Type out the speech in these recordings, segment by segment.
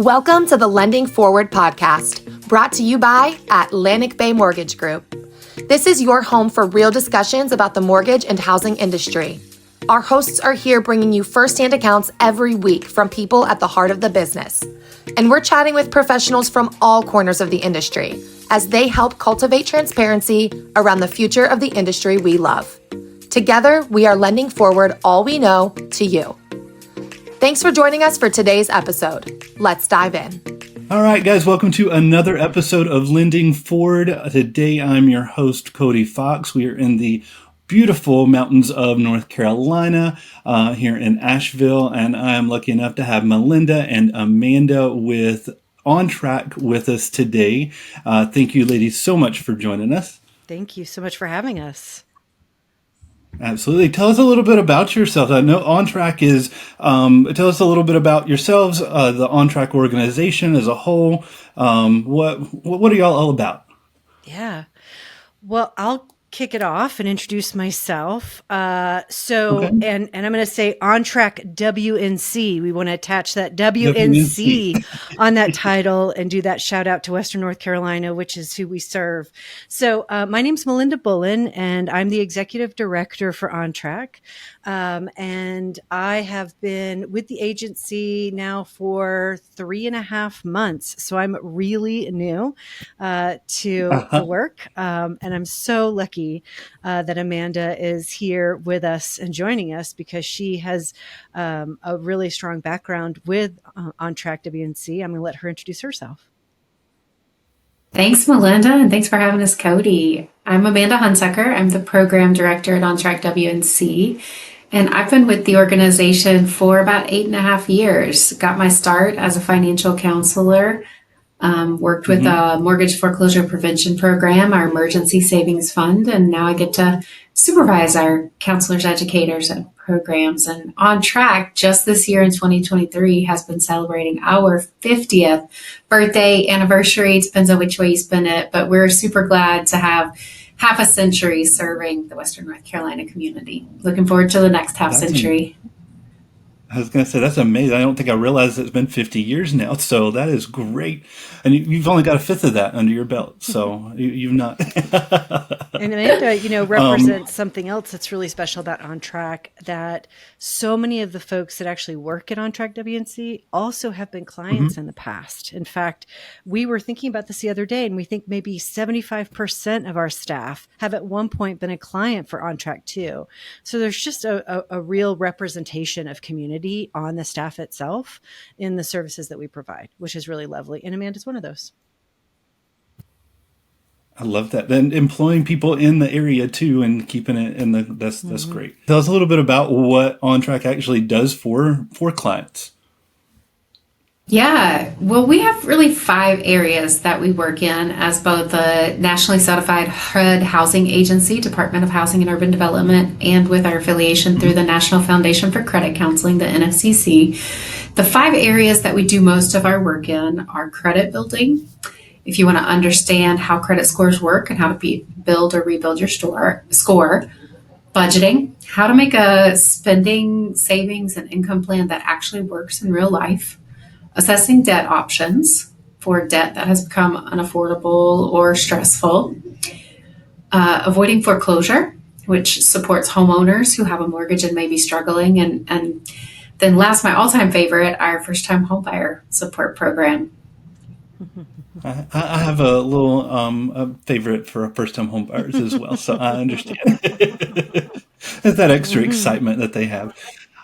Welcome to the Lending Forward podcast, brought to you by Atlantic Bay Mortgage Group. This is your home for real discussions about the mortgage and housing industry. Our hosts are here bringing you firsthand accounts every week from people at the heart of the business. And we're chatting with professionals from all corners of the industry as they help cultivate transparency around the future of the industry we love. Together, we are lending forward all we know to you. Thanks for joining us for today's episode. Let's dive in. All right, guys, welcome to another episode of Lending Forward. Today, I'm your host, Cody Fox. We are in the beautiful mountains of North Carolina here in Asheville, and I'm lucky enough to have Melinda and Amanda with OnTrack with us today. Thank you, ladies, so much for joining us. Thank you so much for having us. Absolutely. Tell us a little bit about yourselves. I know OnTrack is, tell us a little bit about yourselves, the OnTrack organization as a whole. What are y'all all about? Yeah. Well, I'll kick it off and introduce myself. Okay. And I'm going to say OnTrack WNC. We want to attach that WNC on that title and do that shout out to Western North Carolina, which is who we serve. So my name's Melinda Bullen, and I'm the executive director for OnTrack. And I have been with the agency now for 3.5 months. So I'm really new to the work. And I'm so lucky that Amanda is here with us and joining us because she has a really strong background with OnTrack WNC. I'm going to let her introduce herself. Thanks, Melinda, and thanks for having us, Cody. I'm Amanda Hunsucker. I'm the program director at OnTrack WNC, and I've been with the organization for about 8.5 years. Got my start as a financial counselor, worked with a mortgage foreclosure prevention program, our emergency savings fund, and now I get to supervise our counselors, educators, and programs. And OnTrack, just this year in 2023, has been celebrating our 50th birthday, anniversary. It depends on which way you spin it, but we're super glad to have half a century serving the Western North Carolina community. Looking forward to the next half century. I was going to say, that's amazing. I don't think I realized it's been 50 years now. So that is great. And you've only got a fifth of that under your belt. So you've not. And Amanda, represents something else that's really special about OnTrack, that so many of the folks that actually work at OnTrack WNC also have been clients in the past. In fact, we were thinking about this the other day, and we think maybe 75% of our staff have at one point been a client for OnTrack too. So there's just a real representation of community on the staff itself in the services that we provide, which is really lovely. And Amanda's one of those. I love that. Then employing people in the area too and keeping it in that's great. Tell us a little bit about what OnTrack actually does for clients. Yeah, well, we have really 5 areas that we work in as both a nationally certified HUD housing agency, Department of Housing and Urban Development, and with our affiliation through the National Foundation for Credit Counseling, the NFCC. The 5 areas that we do most of our work in are credit building. If you want to understand how credit scores work and how to build or rebuild your score, budgeting, how to make a spending, savings, and income plan that actually works in real life, assessing debt options for debt that has become unaffordable or stressful, avoiding foreclosure, which supports homeowners who have a mortgage and may be struggling, and then last, my all-time favorite, our first-time homebuyer support program. I have a little a favorite for first-time homebuyers as well, so I understand. It's that extra excitement that they have.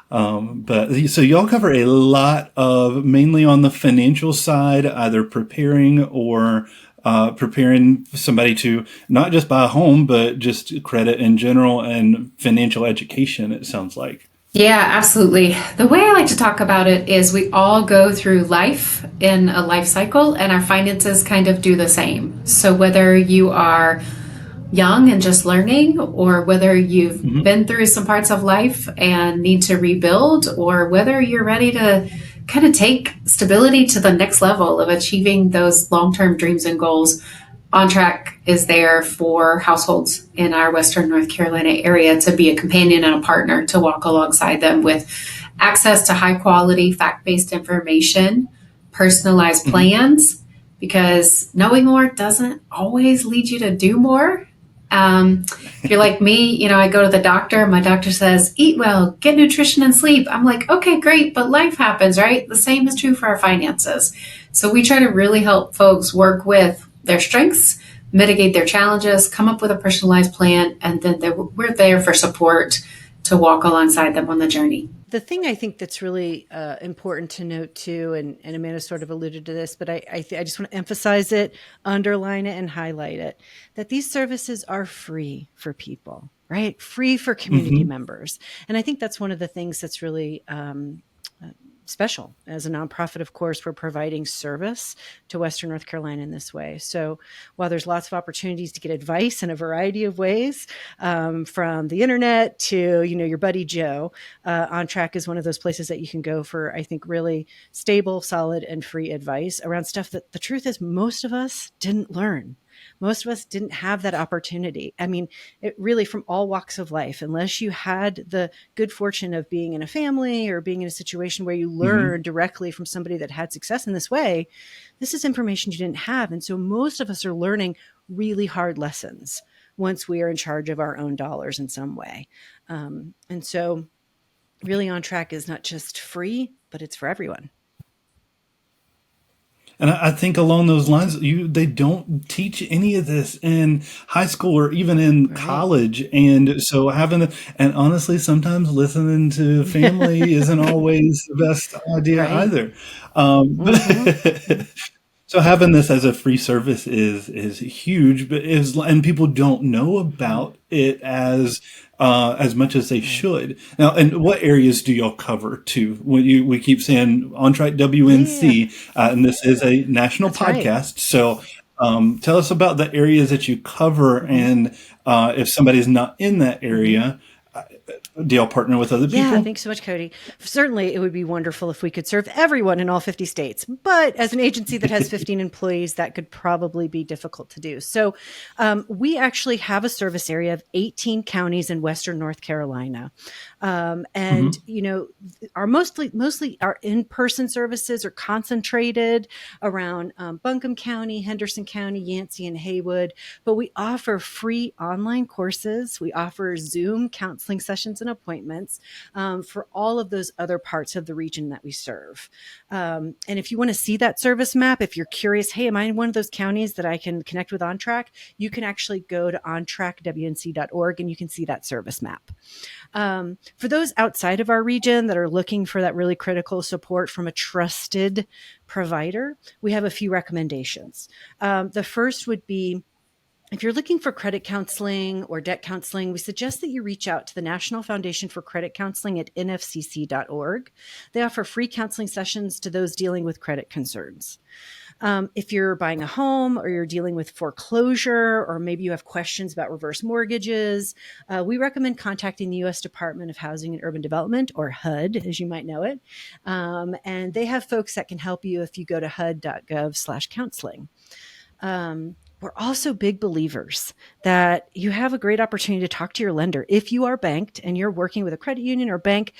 But so y'all cover a lot of, mainly on the financial side, either preparing or preparing somebody to not just buy a home, but just credit in general and financial education, it sounds like. Yeah, absolutely. The way I like to talk about it is we all go through life in a life cycle, and our finances kind of do the same. So whether you are young and just learning, or whether you've been through some parts of life and need to rebuild, or whether you're ready to kind of take stability to the next level of achieving those long-term dreams and goals, OnTrack is there for households in our Western North Carolina area to be a companion and a partner to walk alongside them with access to high quality fact-based information personalized Mhm. plans, because knowing more doesn't always lead you to do more. If you're like me, I go to the doctor, my doctor says, eat well, get nutrition and sleep. I'm like, okay, great, but life happens, right? The same is true for our finances. So we try to really help folks work with their strengths, mitigate their challenges, come up with a personalized plan, and then we're there for support to walk alongside them on the journey. The thing I think that's really important to note too, and Amanda sort of alluded to this, but I just want to emphasize it, underline it, and highlight it, that these services are free for people, right? Free for community Mhm. members. And I think that's one of the things that's really special. As a nonprofit, of course, we're providing service to Western North Carolina in this way. So while there's lots of opportunities to get advice in a variety of ways, from the internet to, your buddy Joe, OnTrack is one of those places that you can go for, I think, really stable, solid, and free advice around stuff that the truth is most of us didn't learn. Most of us didn't have that opportunity. I mean, it really, from all walks of life, unless you had the good fortune of being in a family or being in a situation where you Mhm. learn directly from somebody that had success in this way, this is information you didn't have. And so most of us are learning really hard lessons once we are in charge of our own dollars in some way. And so really, OnTrack is not just free, but it's for everyone. And I think along those lines, they don't teach any of this in high school or even in Right. college. And so and honestly, sometimes listening to family isn't always the best idea Right. either. Mm-hmm. So having this as a free service is huge, but and people don't know Mm-hmm. about it as much as they Right. should. Now, and what areas do y'all cover too? When we keep saying OnTrack Yeah, WNC, and this is a national that's right. podcast. So, tell us about the areas that you cover, Mm-hmm. and if somebody's not in that Mm-hmm. area, do y'all partner with other Yeah, people? thanks so much, Cody. Certainly, it would be wonderful if we could serve everyone in all 50 states. But as an agency that has 15 employees, that could probably be difficult to do. So, we actually have a service area of 18 counties in Western North Carolina. And, Hmm. our mostly our in-person services are concentrated around Buncombe County, Henderson County, Yancey, and Haywood. But we offer free online courses. We offer Zoom counseling sessions and appointments for all of those other parts of the region that we serve. And if you want to see that service map, if you're curious, hey, am I in one of those counties that I can connect with OnTrack? You can actually go to ontrackwNC.org and you can see that service map. For those outside of our region that are looking for that really critical support from a trusted provider, we have a few recommendations. The first would be, if you're looking for credit counseling or debt counseling, we suggest that you reach out to the National Foundation for Credit Counseling at nfcc.org. They offer free counseling sessions to those dealing with credit concerns. If you're buying a home or you're dealing with foreclosure, or maybe you have questions about reverse mortgages, we recommend contacting the U.S. Department of Housing and Urban Development, or HUD, as you might know it. And they have folks that can help you if you go to hud.gov/counseling. We're also big believers that you have a great opportunity to talk to your lender. If you are banked and you're working with a credit union or bank,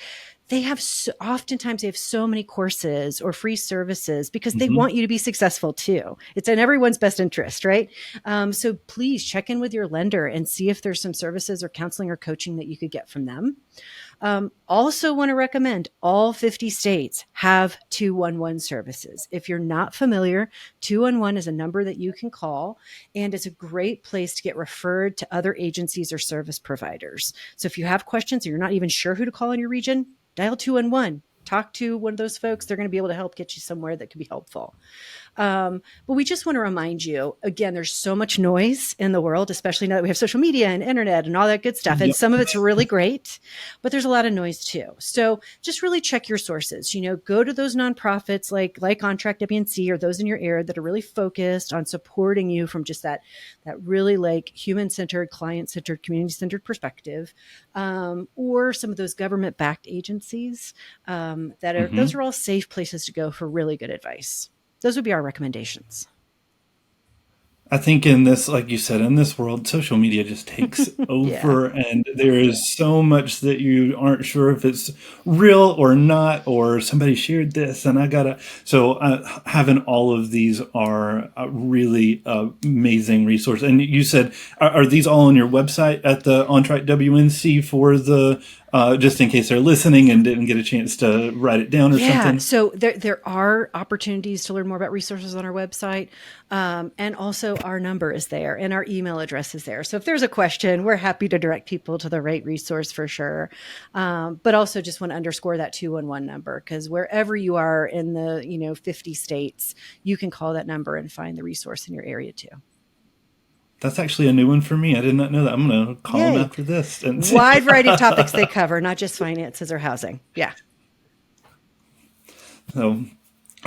oftentimes they have so many courses or free services because they Hmm. want you to be successful too. It's in everyone's best interest, right? So please check in with your lender and see if there's some services or counseling or coaching that you could get from them. Also want to recommend all 50 states have 211 services. If you're not familiar, 211 is a number that you can call, and it's a great place to get referred to other agencies or service providers. So if you have questions or you're not even sure who to call in your region, dial 211. Talk to one of those folks. They're going to be able to help get you somewhere that could be helpful. But we just want to remind you, again, there's so much noise in the world, especially now that we have social media and internet and all that good stuff. And Yep. some of it's really great, but there's a lot of noise too. So just really check your sources. Go to those nonprofits like OnTrack WNC or those in your area that are really focused on supporting you from just that really like human-centered, client-centered, community-centered perspective, or some of those government-backed agencies those Hmm. are all safe places to go for really good advice. Those would be our recommendations. I think in this, like you said, in this world, social media just takes over, and there is so much that you aren't sure if it's real or not, or somebody shared this, and I gotta. So having all of these are a really amazing resource. And you said, are these all on your website at the OnTrack WNC for the just in case they're listening and didn't get a chance to write it down or something? So there are opportunities to learn more about resources on our website. And also our number is there and our email address is there. So if there's a question, we're happy to direct people to the right resource for sure. But also just want to underscore that 211 number, because wherever you are in the 50 states, you can call that number and find the resource in your area too. That's actually a new one for me. I did not know that. I'm going to call them after this. And wide variety of topics they cover, not just finances or housing. Yeah. So,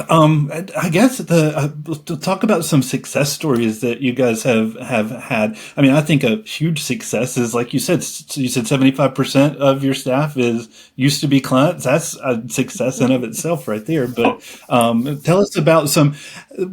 I guess to talk about some success stories that you guys have had. I mean, I think a huge success is, like you said 75% of your staff used to be clients. That's a success in of itself right there. But tell us about some,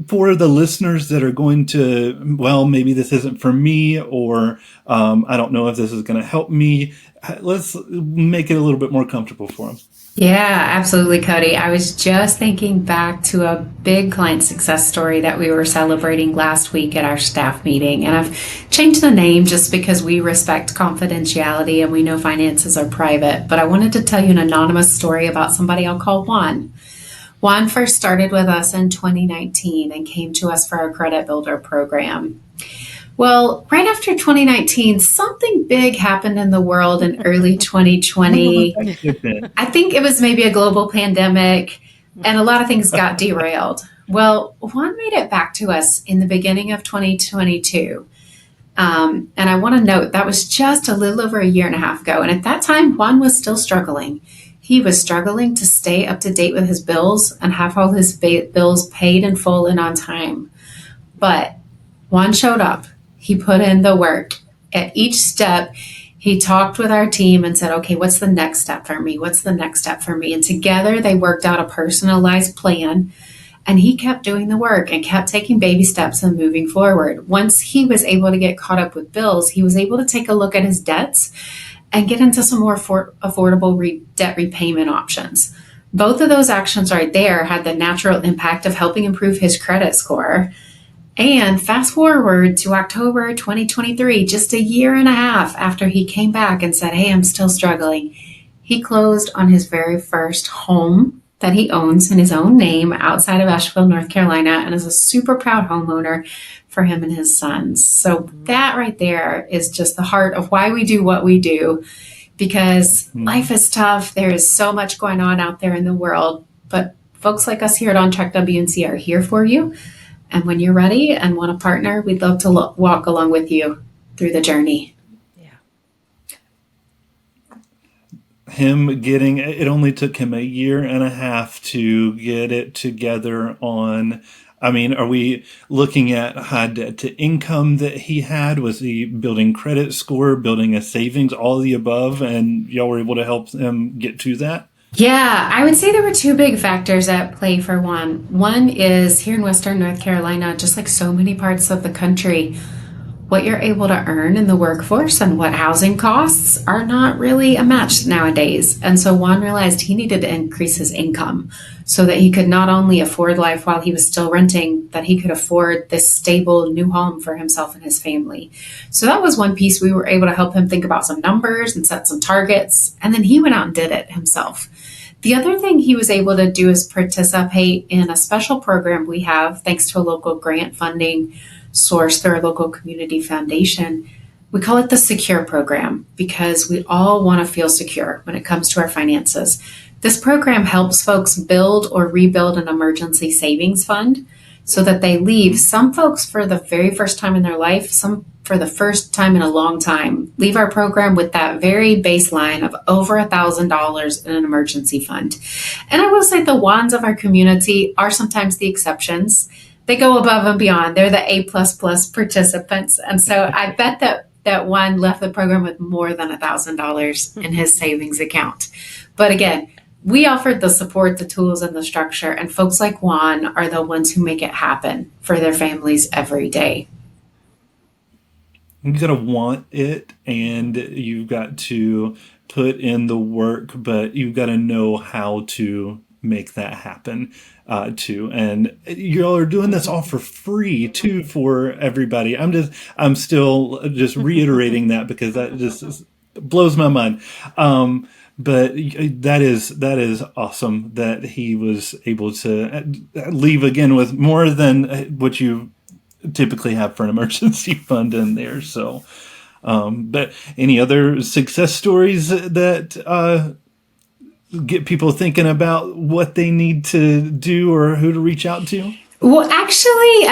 for the listeners that are going to, well, maybe this isn't for me, or I don't know if this is going to help me. Let's make it a little bit more comfortable for them. Yeah, absolutely, Cody. I was just thinking back to a big client success story that we were celebrating last week at our staff meeting. And I've changed the name just because we respect confidentiality and we know finances are private. But I wanted to tell you an anonymous story about somebody I'll call Juan. Juan first started with us in 2019 and came to us for our credit builder program. Well, right after 2019, something big happened in the world in early 2020. I think it was maybe a global pandemic, and a lot of things got derailed. Well, Juan made it back to us in the beginning of 2022. And I want to note that was just a little over a year and a half ago. And at that time, Juan was still struggling. He was struggling to stay up to date with his bills and have all his bills paid in full and on time. But Juan showed up. He put in the work. At each step, he talked with our team and said, okay, what's the next step for me? What's the next step for me? And together they worked out a personalized plan. And he kept doing the work and kept taking baby steps and moving forward. Once he was able to get caught up with bills, he was able to take a look at his debts and get into some more affordable debt repayment options. Both of those actions right there had the natural impact of helping improve his credit score. And fast forward to October 2023, just a year and a half after he came back and said, hey, I'm still struggling, he closed on his very first home that he owns in his own name outside of Asheville, North Carolina, and is a super proud homeowner for him and his sons. So that right there is just the heart of why we do what we do, because life is tough. There is so much going on out there in the world, but folks like us here at OnTrack WNC are here for you. And when you're ready and want to partner, we'd love to walk along with you through the journey. It only took him a year and a half to get it together on, I mean, are we looking at high debt to income that he had? Was he building credit score, building a savings, all of the above, and y'all were able to help him get to that? Yeah, I would say there were two big factors at play for Juan. One is here in Western North Carolina, just like so many parts of the country, what you're able to earn in the workforce and what housing costs are not really a match nowadays. And so Juan realized he needed to increase his income so that he could not only afford life while he was still renting, that he could afford this stable new home for himself and his family. So that was one piece. We were able to help him think about some numbers and set some targets. And then he went out and did it himself. The other thing he was able to do is participate in a special program we have, thanks to a local grant funding source through our local community foundation. We call it the Secure Program because we all want to feel secure when it comes to our finances. This program helps folks build or rebuild an emergency savings fund so that they leave, some folks for the very first time in their life, some for the first time in a long time, leave our program with that very baseline of over $1,000 in an emergency fund. And I will say the Juans of our community are sometimes the exceptions. They go above and beyond. They're the A++ participants. And so I bet that Juan left the program with more than $1,000 in his savings account. But again, we offered the support, the tools, and the structure, and folks like Juan are the ones who make it happen for their families every day. you got to want it, and you've got to put in the work, but you've got to know how to make that happen too. And you all are doing this all for free too for everybody. I'm still just reiterating that because that just blows my mind. But that is awesome that he was able to leave again with more than what you typically have for an emergency fund in there. So, but any other success stories that get people thinking about what they need to do or who to reach out to? Well, actually,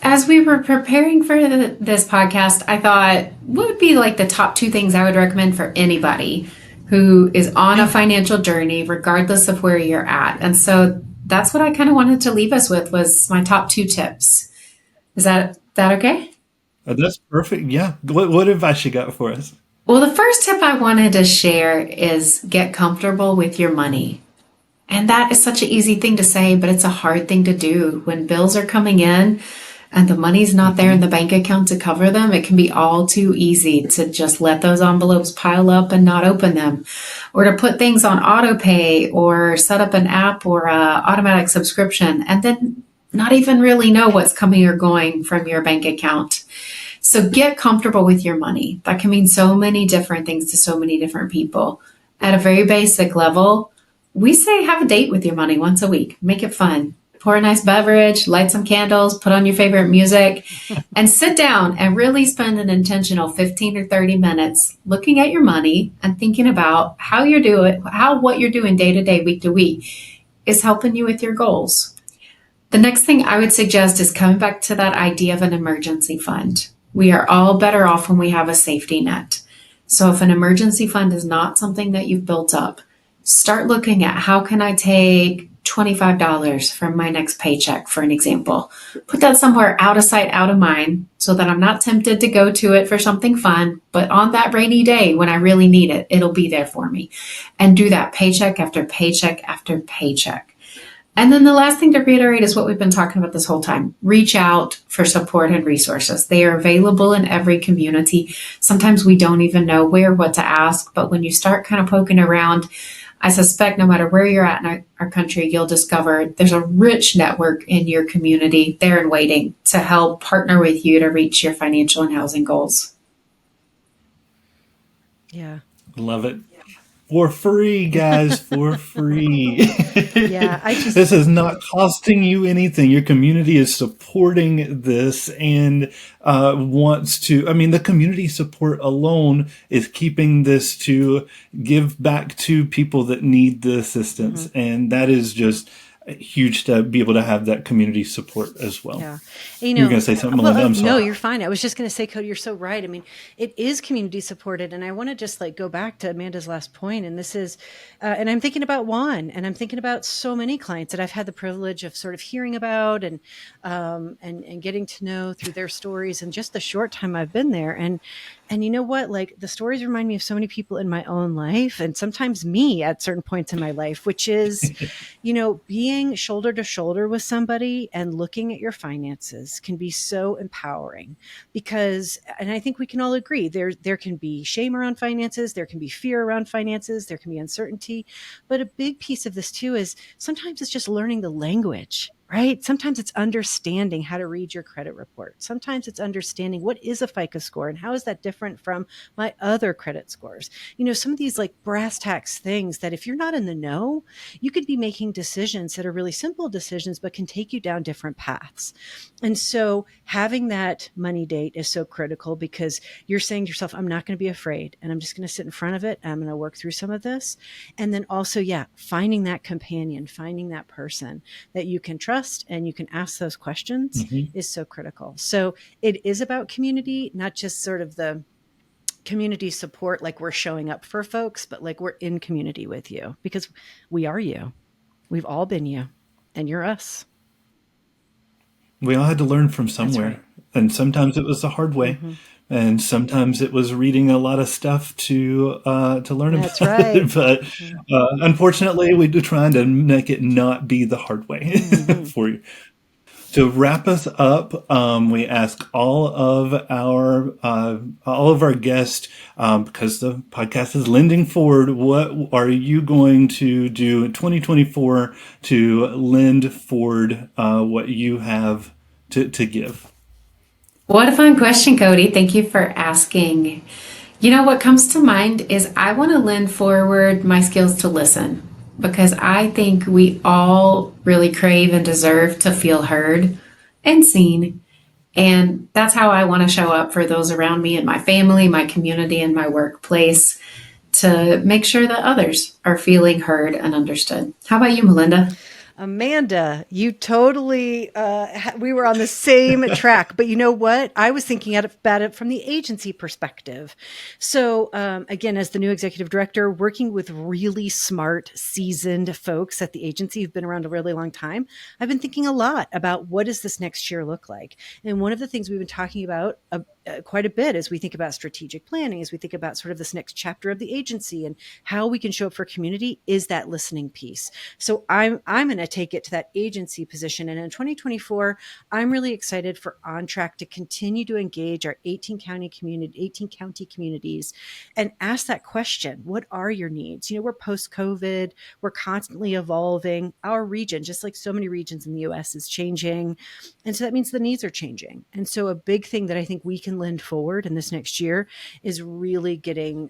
as we were preparing for this podcast, I thought, what would be like the top two things I would recommend for anybody who is on a financial journey, regardless of where you're at? And so that's what I kind of wanted to leave us with, was my top two tips. Is that okay? That's perfect. Yeah. What advice you got for us? Well, the first tip I wanted to share is get comfortable with your money. And that is such an easy thing to say, but it's a hard thing to do. When bills are coming in and the money's not there in the bank account to cover them, it can be all too easy to just let those envelopes pile up and not open them, or to put things on auto pay or set up an app or a automatic subscription and then not even really know what's coming or going from your bank account. So get comfortable with your money. That can mean so many different things to so many different people. At a very basic level, we say have a date with your money once a week. Make it fun. Pour a nice beverage, light some candles, put on your favorite music, and sit down and really spend an intentional 15 or 30 minutes looking at your money and thinking about how what you're doing day to day, week to week is helping you with your goals. The next thing I would suggest is coming back to that idea of an emergency fund. We are all better off when we have a safety net. So if an emergency fund is not something that you've built up, start looking at how can I take $25 from my next paycheck, for an example. Put that somewhere out of sight, out of mind, so that I'm not tempted to go to it for something fun, but on that rainy day when I really need it, it'll be there for me. And do that paycheck after paycheck after paycheck. And then the last thing to reiterate is what we've been talking about this whole time. Reach out for support and resources. They are available in every community. Sometimes we don't even know where, what to ask, but when you start kind of poking around, I suspect no matter where you're at in our country, you'll discover there's a rich network in your community there and waiting to help partner with you to reach your financial and housing goals. Yeah. Love it. For free, guys, for free. Yeah, This is not costing you anything. Your community is supporting this and wants to. I mean, the community support alone is keeping this to give back to people that need the assistance. And that is just huge to be able to have that community support as well. Yeah. You were going to say something, Melinda? I'm sorry. No, you're fine. I was just going to say, Cody, you're so right. I mean, it is community supported. And I want to just go back to Amanda's last point. And this is, and I'm thinking about Juan, and I'm thinking about so many clients that I've had the privilege of sort of hearing about and getting to know through their stories and just the short time I've been there. And you know what? The stories remind me of so many people in my own life, and sometimes me at certain points in my life, which is, being shoulder to shoulder with somebody and looking at your finances can be so empowering because, and I think we can all agree, there can be shame around finances, there can be fear around finances, there can be uncertainty, but a big piece of this too is sometimes it's just learning the language. Right? Sometimes it's understanding how to read your credit report. Sometimes it's understanding what is a FICO score and how is that different from my other credit scores. Some of these brass tacks things that if you're not in the know, you could be making decisions that are really simple decisions, but can take you down different paths. And so having that money date is so critical because you're saying to yourself, I'm not going to be afraid and I'm just going to sit in front of it. And I'm going to work through some of this. And then also, finding that companion, finding that person that you can trust and you can ask those questions is so critical. So it is about community, not just sort of the community support, we're showing up for folks, but we're in community with you because we are you. We've all been you and you're us. We all had to learn from somewhere. Right. And sometimes it was the hard way. And sometimes it was reading a lot of stuff to learn about it. But unfortunately, we're trying to make it not be the hard way for you. To wrap us up, we ask all of our guests, because the podcast is lending forward. What are you going to do in 2024 to lend forward what you have to give? What a fun question, Cody. Thank you for asking. What comes to mind is I want to lend forward my skills to listen, because I think we all really crave and deserve to feel heard and seen. And that's how I want to show up for those around me in my family, my community, and my workplace, to make sure that others are feeling heard and understood. How about you, Melinda? Amanda, you totally, we were on the same track, but you know what? I was thinking about it from the agency perspective. So, again, as the new executive director, working with really smart, seasoned folks at the agency who've been around a really long time, I've been thinking a lot about what does this next year look like? And one of the things we've been talking about quite a bit as we think about strategic planning, as we think about sort of this next chapter of the agency and how we can show up for community, is that listening piece. So I'm going to take it to that agency position. And in 2024, I'm really excited for OnTrack to continue to engage our 18 county communities and ask that question. What are your needs? We're post-COVID, we're constantly evolving. Our region, just like so many regions in the US, is changing. And so that means the needs are changing. And so a big thing that I think we can lend forward in this next year is really getting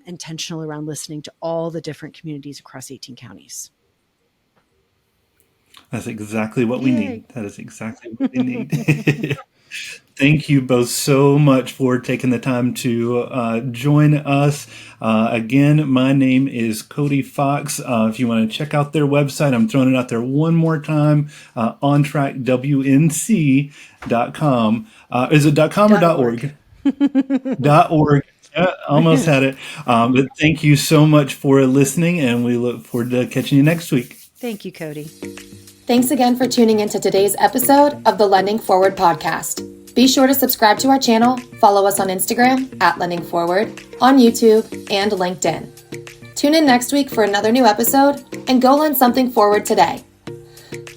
intentional around listening to all the different communities across 18 counties. That's exactly what we need. That is exactly what we need. Thank you both so much for taking the time to join us. Again, my name is Cody Fox. If you want to check out their website, I'm throwing it out there one more time, OnTrack WNC.com. Is it .com or .org? .org. Yeah, almost had it. But thank you so much for listening, and we look forward to catching you next week. Thank you, Cody. Thanks again for tuning into today's episode of the Lending Forward podcast. Be sure to subscribe to our channel, follow us on Instagram @LendingForward, on YouTube, and LinkedIn. Tune in next week for another new episode, and go lend something forward today.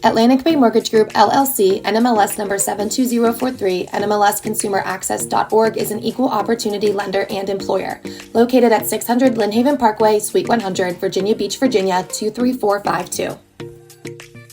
Atlantic Bay Mortgage Group, LLC, NMLS number 72043, NMLSconsumeraccess.org is an equal opportunity lender and employer, located at 600 Lynn Haven Parkway, Suite 100, Virginia Beach, Virginia, 23452.